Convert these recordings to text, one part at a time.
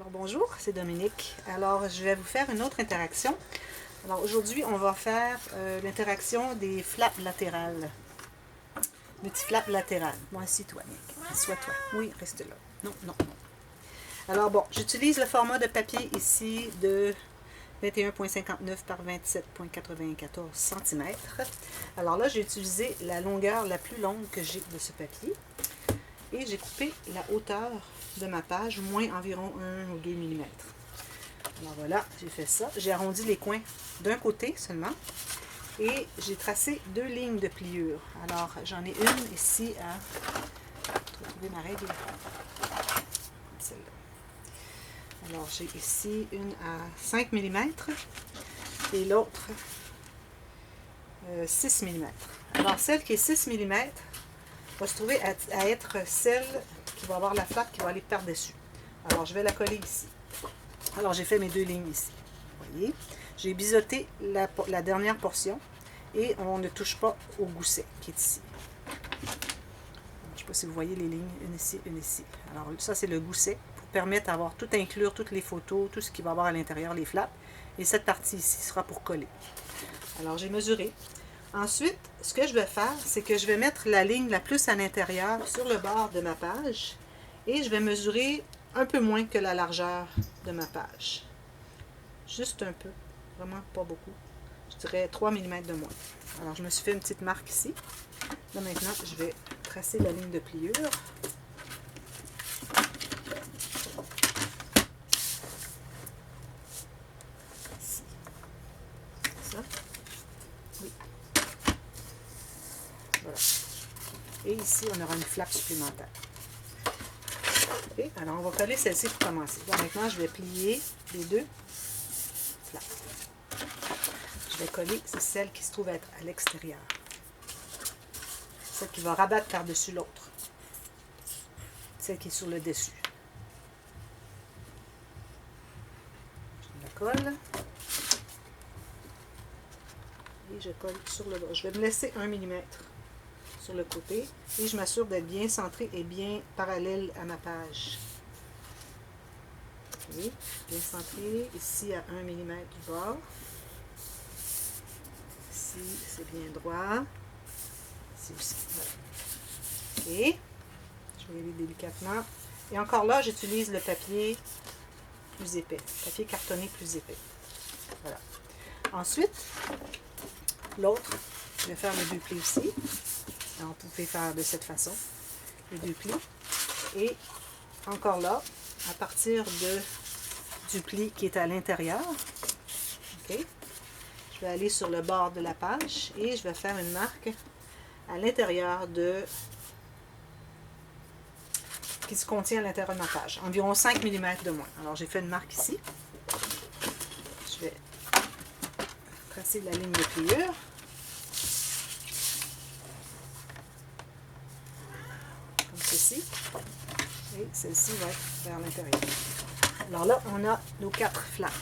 Alors bonjour, c'est Dominique. Alors je vais vous faire une autre interaction. Alors aujourd'hui on va faire l'interaction des flaps latérales. Le petit flap latéral. Moi assis-toi Nick. Assois-toi. Oui, reste là. Non, non, non. Alors bon, j'utilise le format de papier ici de 21,59 par 27,94 cm. Alors là j'ai utilisé la longueur la plus longue que j'ai de ce papier. Et j'ai coupé la hauteur de ma page, moins environ 1 ou 2 mm. Alors voilà, j'ai fait ça. J'ai arrondi les coins d'un côté seulement. Et j'ai tracé 2 lignes de pliure. Alors j'en ai une ici à... Je vais trouver ma règle. Celle-là. Alors j'ai ici une à 5 mm et l'autre 6 mm. Alors celle qui est 6 mm va se trouver à être celle qui va avoir la flappe qui va aller par-dessus. Alors, je vais la coller ici. Alors, j'ai fait mes 2 lignes ici. Vous voyez? J'ai biseauté la dernière portion et on ne touche pas au gousset qui est ici. Je ne sais pas si vous voyez les lignes, une ici, une ici. Alors, ça, c'est le gousset pour permettre d'avoir tout inclure, toutes les photos, tout ce qui va avoir à l'intérieur, les flaps. Et cette partie ici sera pour coller. Alors, j'ai mesuré. Ensuite, ce que je vais faire, c'est que je vais mettre la ligne la plus à l'intérieur sur le bord de ma page et je vais mesurer un peu moins que la largeur de ma page. Juste un peu, vraiment pas beaucoup. Je dirais 3 mm de moins. Alors, je me suis fait une petite marque ici. Là, maintenant, je vais tracer la ligne de pliure. Ici. Ça. Oui. Voilà. Et ici, on aura une flappe supplémentaire. Okay. Alors, on va coller celle-ci pour commencer. Donc, maintenant, je vais plier les 2 flaps. Je vais coller, c'est celle qui se trouve être à l'extérieur. Celle qui va rabattre par-dessus l'autre. Celle qui est sur le dessus. Je la colle. Et je colle sur le bas. Je vais me laisser 1 mm sur le côté et je m'assure d'être bien centré et bien parallèle à ma page. Okay. Bien centré, ici à 1 mm du bord. Ici, c'est bien droit. Ici aussi. Voilà. Ok. Je vais y aller délicatement. Et encore là, j'utilise le papier plus épais. Papier cartonné plus épais. Voilà. Ensuite, l'autre, je vais faire les 2 plis aussi. Alors, vous pouvez faire de cette façon, les 2 plis. Et encore là, à partir du pli qui est à l'intérieur, okay, je vais aller sur le bord de la page et je vais faire une marque à l'intérieur de qui se contient à l'intérieur de ma page, environ 5 mm de moins. Alors, j'ai fait une marque ici. Je vais tracer la ligne de pliure. Comme ceci. Et celle-ci va être vers l'intérieur. Alors là, on a nos 4 flaps.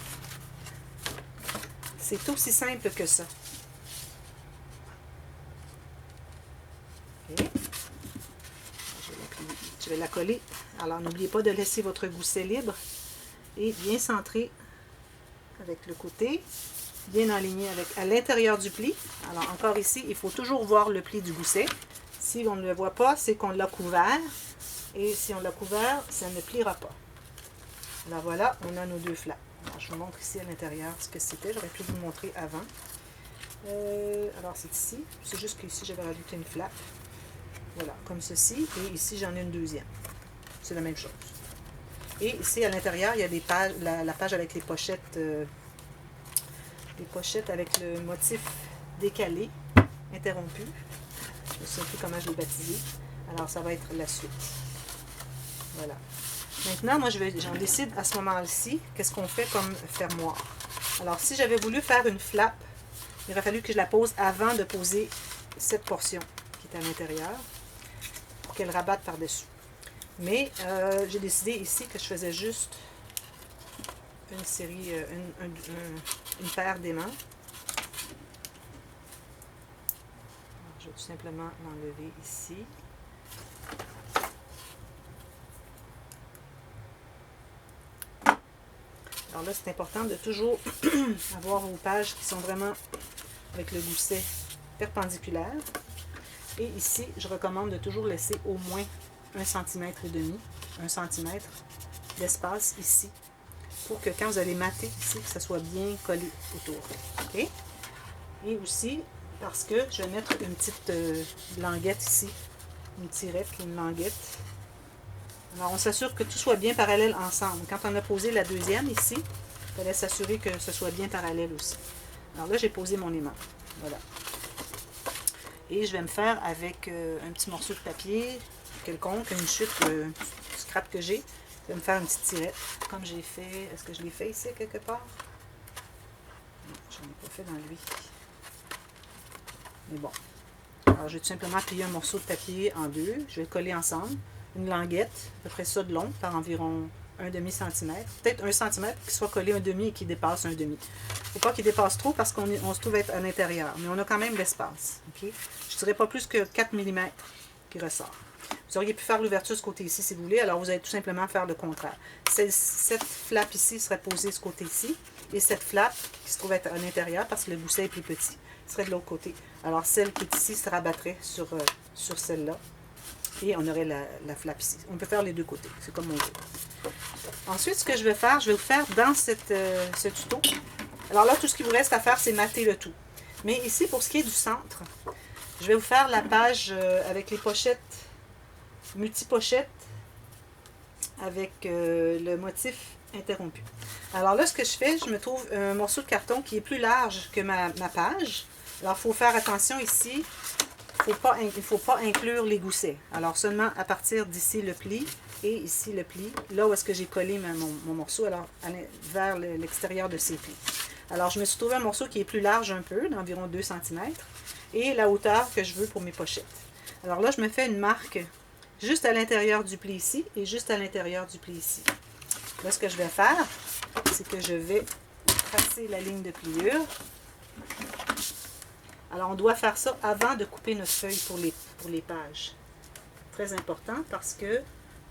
C'est aussi simple que ça. Okay. Je vais la coller. Alors, n'oubliez pas de laisser votre gousset libre et bien centré avec le côté, bien aligné à l'intérieur du pli. Alors, encore ici, il faut toujours voir le pli du gousset. Si on ne le voit pas, c'est qu'on l'a couvert. Et si on l'a couvert, ça ne pliera pas. Alors voilà, on a nos 2 flaps. Alors, je vous montre ici à l'intérieur ce que c'était. J'aurais pu vous montrer avant. Alors, c'est ici. C'est juste qu'ici, j'avais rajouté une flappe. Voilà, comme ceci. Et ici, j'en ai une deuxième. C'est la même chose. Et ici, à l'intérieur, il y a des pages, la page avec les pochettes avec le motif décalé, interrompu. Je ne sais plus comment je l'ai baptisé. Alors, ça va être la suite. Voilà. Maintenant, moi, j'en décide à ce moment-ci, qu'est-ce qu'on fait comme fermoir. Alors, si j'avais voulu faire une flappe, il aurait fallu que je la pose avant de poser cette portion qui est à l'intérieur, pour qu'elle rabatte par-dessus. Mais j'ai décidé ici que je faisais juste une série, une paire d'aimants. Je vais tout simplement l'enlever ici. Alors là, c'est important de toujours avoir vos pages qui sont vraiment avec le gousset perpendiculaire. Et ici, je recommande de toujours laisser au moins 1,5 cm, 1 cm d'espace ici, pour que quand vous allez mater ici, que ça soit bien collé autour. Okay? Et aussi, parce que je vais mettre une petite languette ici, une tirette, une languette. Alors, on s'assure que tout soit bien parallèle ensemble. Quand on a posé la deuxième ici, il fallait s'assurer que ce soit bien parallèle aussi. Alors là, j'ai posé mon aimant. Voilà. Et je vais me faire avec un petit morceau de papier quelconque, une chute, du scrap que j'ai. Je vais me faire une petite tirette, comme j'ai fait. Est-ce que je l'ai fait ici quelque part? Non, je n'en ai pas fait dans lui. Mais bon. Alors, je vais tout simplement plier un morceau de papier en deux. Je vais le coller ensemble. Une languette, à peu près ça de long, par environ 1/2 cm. Peut-être 1 cm qui soit collé 1/2 et qui dépasse 1/2. Il ne faut pas qu'il dépasse trop parce qu'on se trouve être à l'intérieur. Mais on a quand même l'espace. Okay? Je ne dirais pas plus que 4 mm qui ressort. Vous auriez pu faire l'ouverture de ce côté ici si vous voulez. Alors, vous allez tout simplement faire le contraire. Cette flappe ici serait posée de ce côté-ci. Et cette flappe qui se trouve être à l'intérieur parce que le gousset est plus petit serait de l'autre côté. Alors, celle qui est ici se rabattrait sur celle-là. Et on aurait la flappe ici. On peut faire les deux côtés. C'est comme on veut. Ensuite, ce que je vais faire, je vais vous faire dans ce tuto. Alors là, tout ce qui vous reste à faire, c'est mater le tout. Mais ici, pour ce qui est du centre, je vais vous faire la page avec les pochettes, multi-pochettes, avec le motif interrompu. Alors là, ce que je fais, je me trouve un morceau de carton qui est plus large que ma page. Alors, il faut faire attention ici. Il ne faut pas inclure les goussets. Alors, seulement à partir d'ici le pli et ici le pli, là où est-ce que j'ai collé mon morceau, alors vers l'extérieur de ces plis. Alors, je me suis trouvé un morceau qui est plus large un peu, d'environ 2 cm, et la hauteur que je veux pour mes pochettes. Alors là, je me fais une marque juste à l'intérieur du pli ici et juste à l'intérieur du pli ici. Là, ce que je vais faire, c'est que je vais tracer la ligne de pliure. Alors, on doit faire ça avant de couper notre feuille pour les pages. Très important parce que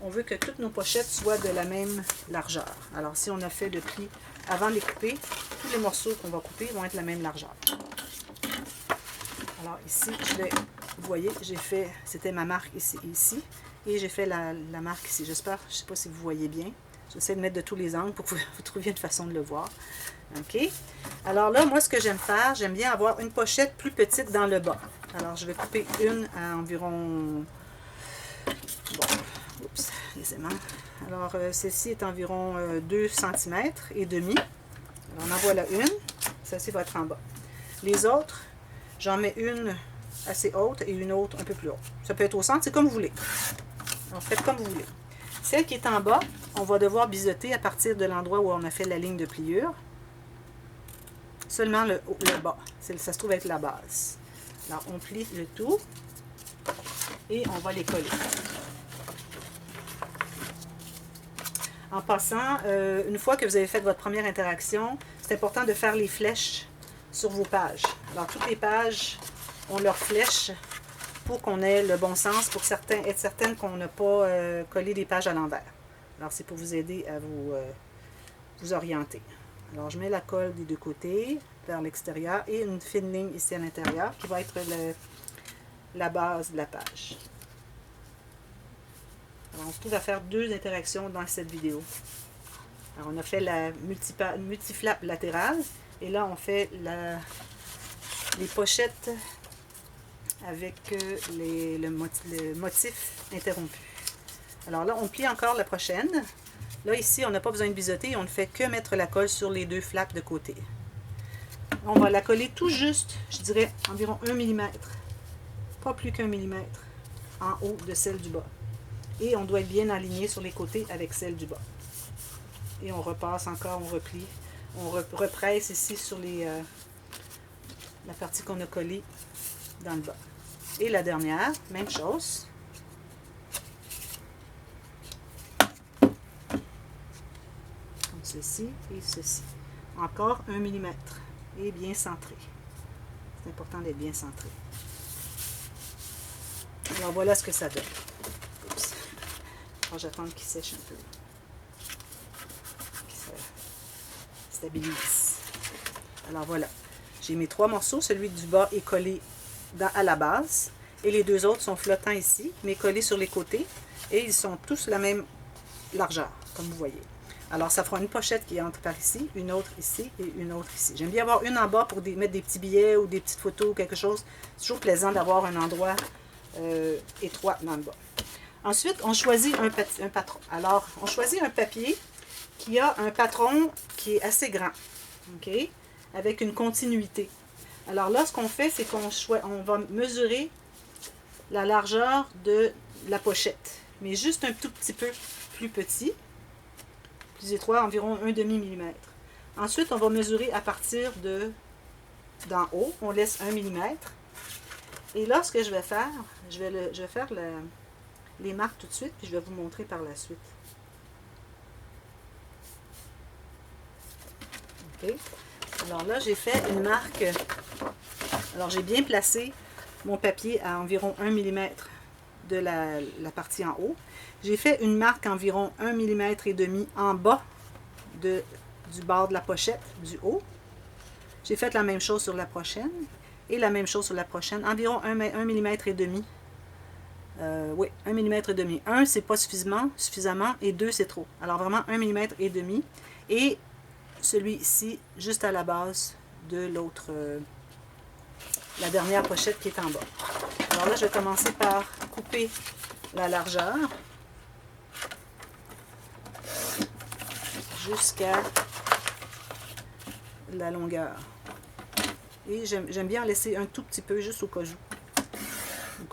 on veut que toutes nos pochettes soient de la même largeur. Alors, si on a fait le pli avant de les couper, tous les morceaux qu'on va couper vont être de la même largeur. Alors, ici, vous voyez, j'ai fait, c'était ma marque ici, et j'ai fait la marque ici. J'espère, je ne sais pas si vous voyez bien. J'essaie de mettre de tous les angles pour que vous trouviez une façon de le voir. OK? Alors là, moi, ce que j'aime faire, j'aime bien avoir une pochette plus petite dans le bas. Alors, je vais couper une à environ... Bon, oups, les aimants. Alors, celle-ci est environ 2 cm et demi. Alors, on en voilà une. Celle-ci va être en bas. Les autres, j'en mets une assez haute et une autre un peu plus haute. Ça peut être au centre, c'est comme vous voulez. Alors, faites comme vous voulez. Celle qui est en bas, on va devoir biseauter à partir de l'endroit où on a fait la ligne de pliure. Seulement le bas. Ça se trouve être la base. Alors, on plie le tout et on va les coller. En passant, une fois que vous avez fait votre première interaction, c'est important de faire les flèches sur vos pages. Alors, toutes les pages ont leurs flèches pour qu'on ait le bon sens, pour être certaine qu'on n'a pas collé des pages à l'envers. Alors, c'est pour vous aider à vous orienter. Alors, je mets la colle des deux côtés vers l'extérieur et une fine ligne ici à l'intérieur qui va être la base de la page. Alors, on se trouve à faire deux interactions dans cette vidéo. Alors, on a fait la multiflappe latérale et là, on fait les pochettes avec le motif interrompu. Alors là, on plie encore la prochaine. Là, ici, on n'a pas besoin de biseauter. On ne fait que mettre la colle sur les deux flaps de côté. On va la coller tout juste, je dirais environ 1 mm. Pas plus qu'1 mm en haut de celle du bas. Et on doit être bien aligné sur les côtés avec celle du bas. Et on repasse encore, on replie. On represse ici sur la partie qu'on a collée dans le bas. Et la dernière, même chose. Comme ceci et ceci. Encore 1 mm. Et bien centré. C'est important d'être bien centré. Alors voilà ce que ça donne. Oups. Alors j'attends qu'il sèche un peu. stabilise. Alors voilà, j'ai mes 3 morceaux. Celui du bas est collé à la base et les 2 autres sont flottants ici, mais collés sur les côtés et ils sont tous la même largeur, comme vous voyez. Alors ça fera une pochette qui entre par ici, une autre ici et une autre ici. J'aime bien avoir une en bas pour mettre des petits billets ou des petites photos ou quelque chose. C'est toujours plaisant d'avoir un endroit étroit dans le bas. Ensuite, on choisit un patron. Alors, on choisit un papier qui a un patron qui est assez grand, ok, avec une continuité. Alors là, ce qu'on fait, c'est qu'on va mesurer la largeur de la pochette, mais juste un tout petit peu plus petit, plus étroit, environ 1/2 mm. Ensuite, on va mesurer à partir d'en haut, on laisse 1 mm. Et là, ce que je vais faire, je vais faire les marques tout de suite, puis je vais vous montrer par la suite. OK. Alors là, j'ai fait une marque. Alors, j'ai bien placé mon papier à environ 1 mm de la partie en haut. J'ai fait une marque environ 1 mm et demi en bas du bord de la pochette, du haut. J'ai fait la même chose sur la prochaine. Et la même chose sur la prochaine, environ 1 mm et demi. Oui, 1 mm et demi. 1, c'est pas suffisamment, et 2, c'est trop. Alors vraiment 1 mm et demi. Et celui-ci, juste à la base de l'autre, la dernière pochette qui est en bas. Alors là, je vais commencer par couper la largeur jusqu'à la longueur. Et j'aime bien en laisser un tout petit peu, juste au cas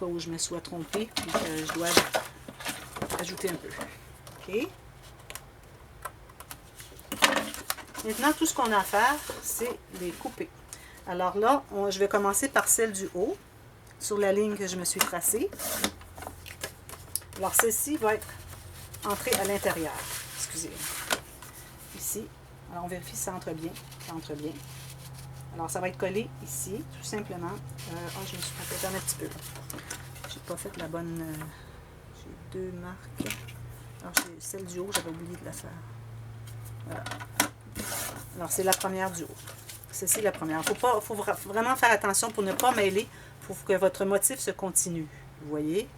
où je me sois trompée, et je dois ajouter un peu. OK. Maintenant, tout ce qu'on a à faire, c'est les couper. Alors là, je vais commencer par celle du haut, sur la ligne que je me suis tracée. Alors, celle-ci va être entrée à l'intérieur. Excusez. Ici. Alors, on vérifie si ça entre bien. Ça entre bien. Alors, ça va être collé ici, tout simplement. Je me suis trompée un petit peu. J'ai pas fait la bonne... j'ai 2 marques. Alors, celle du haut, j'avais oublié de la faire. Voilà. Alors, c'est la première du haut. Celle-ci est la première. Il faut vraiment faire attention pour ne pas mêler, pour que votre motif se continue. Vous voyez?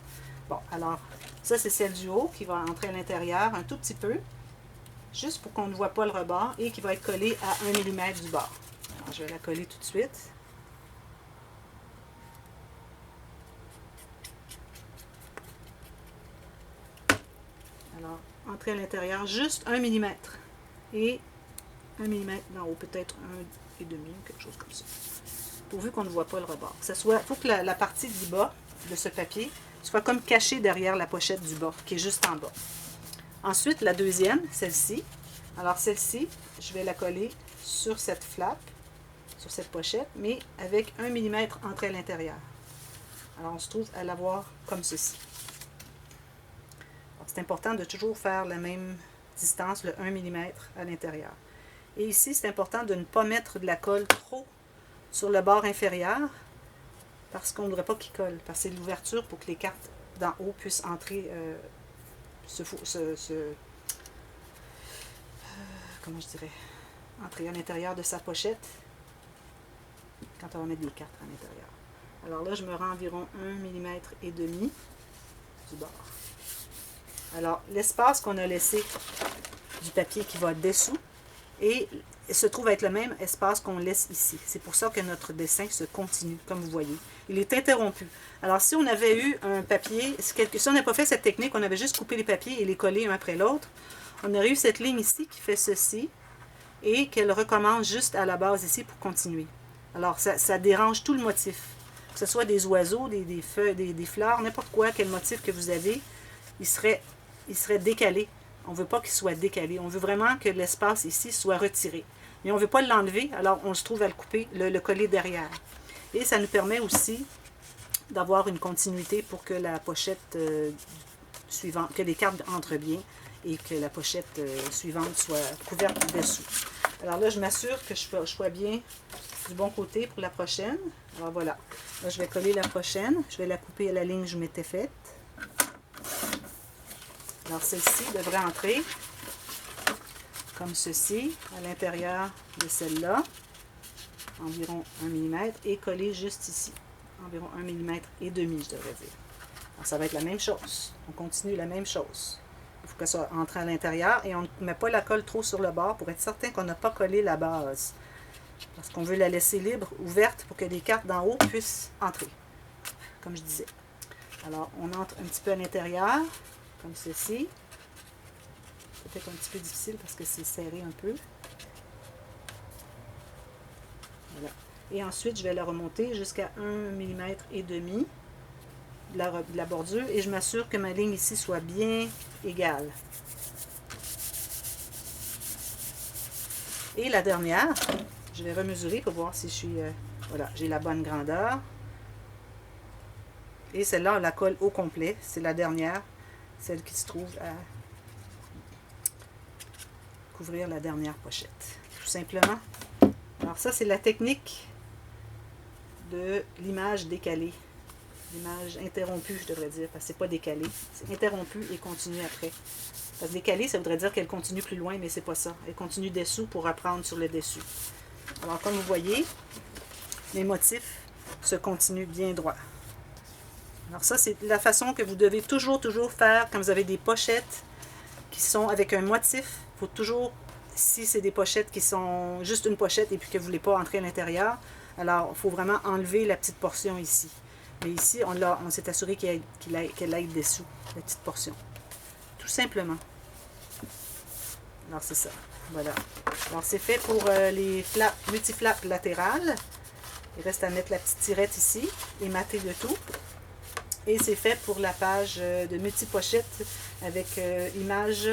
Bon, alors, ça, c'est celle du haut qui va entrer à l'intérieur un tout petit peu, juste pour qu'on ne voit pas le rebord, et qui va être collée à 1 mm du bord. Alors, je vais la coller tout de suite. Alors, entrer à l'intérieur, juste 1 mm. Et 1 mm d'en haut, peut-être 1,5 ou quelque chose comme ça. Pourvu qu'on ne voit pas le rebord. Il faut que la partie du bas de ce papier soit comme cachée derrière la pochette du bas, qui est juste en bas. Ensuite, la deuxième, celle-ci. Alors, celle-ci, je vais la coller sur cette flappe, sur cette pochette, mais avec 1 mm entré à l'intérieur. Alors, on se trouve à l'avoir comme ceci. C'est important de toujours faire la même distance, le 1 mm à l'intérieur. Et ici, c'est important de ne pas mettre de la colle trop sur le bord inférieur, parce qu'on ne voudrait pas qu'il colle, parce que c'est l'ouverture pour que les cartes d'en haut puissent entrer, comment je dirais, entrer à l'intérieur de sa pochette, quand on va mettre des cartes à l'intérieur. Alors là, je me rends environ 1 mm et demi du bord. Alors, l'espace qu'on a laissé du papier qui va dessous et se trouve être le même espace qu'on laisse ici. C'est pour ça que notre dessin se continue, comme vous voyez. Il est interrompu. Alors, si on avait eu un papier, si on n'avait pas fait cette technique, on avait juste coupé les papiers et les collé un après l'autre, on aurait eu cette ligne ici qui fait ceci et qu'elle recommence juste à la base ici pour continuer. Alors, ça dérange tout le motif. Que ce soit des oiseaux, des feuilles, des fleurs, n'importe quoi, quel motif que vous avez, il serait décalé. On ne veut pas qu'il soit décalé. On veut vraiment que l'espace ici soit retiré. Mais on ne veut pas l'enlever, alors on se trouve à le couper, le coller derrière. Et ça nous permet aussi d'avoir une continuité pour que la pochette suivante, que les cartes entrent bien et que la pochette suivante soit couverte dessous. Alors là, je m'assure que je sois bien du bon côté pour la prochaine. Alors voilà. Là, je vais coller la prochaine. Je vais la couper à la ligne que je m'étais faite. Alors, celle-ci devrait entrer comme ceci, à l'intérieur de celle-là, environ 1 mm, et coller juste ici, environ 1 mm et demi, je devrais dire. Alors, ça va être la même chose. On continue la même chose. Il faut que ça entre à l'intérieur et on ne met pas la colle trop sur le bord pour être certain qu'on n'a pas collé la base. Parce qu'on veut la laisser libre, ouverte, pour que les cartes d'en haut puissent entrer, comme je disais. Alors, on entre un petit peu à l'intérieur, comme ceci. C'est peut-être un petit peu difficile parce que c'est serré un peu. Voilà. Et ensuite, je vais la remonter jusqu'à 1 mm et demi de la bordure et je m'assure que ma ligne ici soit bien égale. Et la dernière, je vais remesurer pour voir si je suis... voilà, j'ai la bonne grandeur. Et celle-là, on la colle au complet. C'est la dernière, celle qui se trouve à couvrir la dernière pochette. Tout simplement. Alors ça, c'est la technique de l'image décalée. L'image interrompue, je devrais dire, parce que c'est pas décalé. C'est interrompu et continue après. Parce que décalé, ça voudrait dire qu'elle continue plus loin, mais c'est pas ça. Elle continue dessous pour apprendre sur le dessus. Alors, comme vous voyez, les motifs se continuent bien droit. Alors ça, c'est la façon que vous devez toujours faire quand vous avez des pochettes qui sont avec un motif. Il faut toujours, si c'est des pochettes qui sont juste une pochette et puis que vous ne voulez pas entrer à l'intérieur, alors il faut vraiment enlever la petite portion ici. Mais ici, on s'est assuré qu'elle aille dessous, la petite portion. Tout simplement. Alors c'est ça. Voilà. Alors c'est fait pour les flaps, multiflaps latérales. Il reste à mettre la petite tirette ici et mater le tout. Et c'est fait pour la page de multi-pochette avec image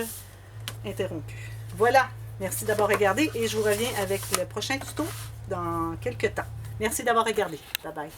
interrompue. Voilà. Merci d'avoir regardé et je vous reviens avec le prochain tuto dans quelques temps. Merci d'avoir regardé. Bye bye.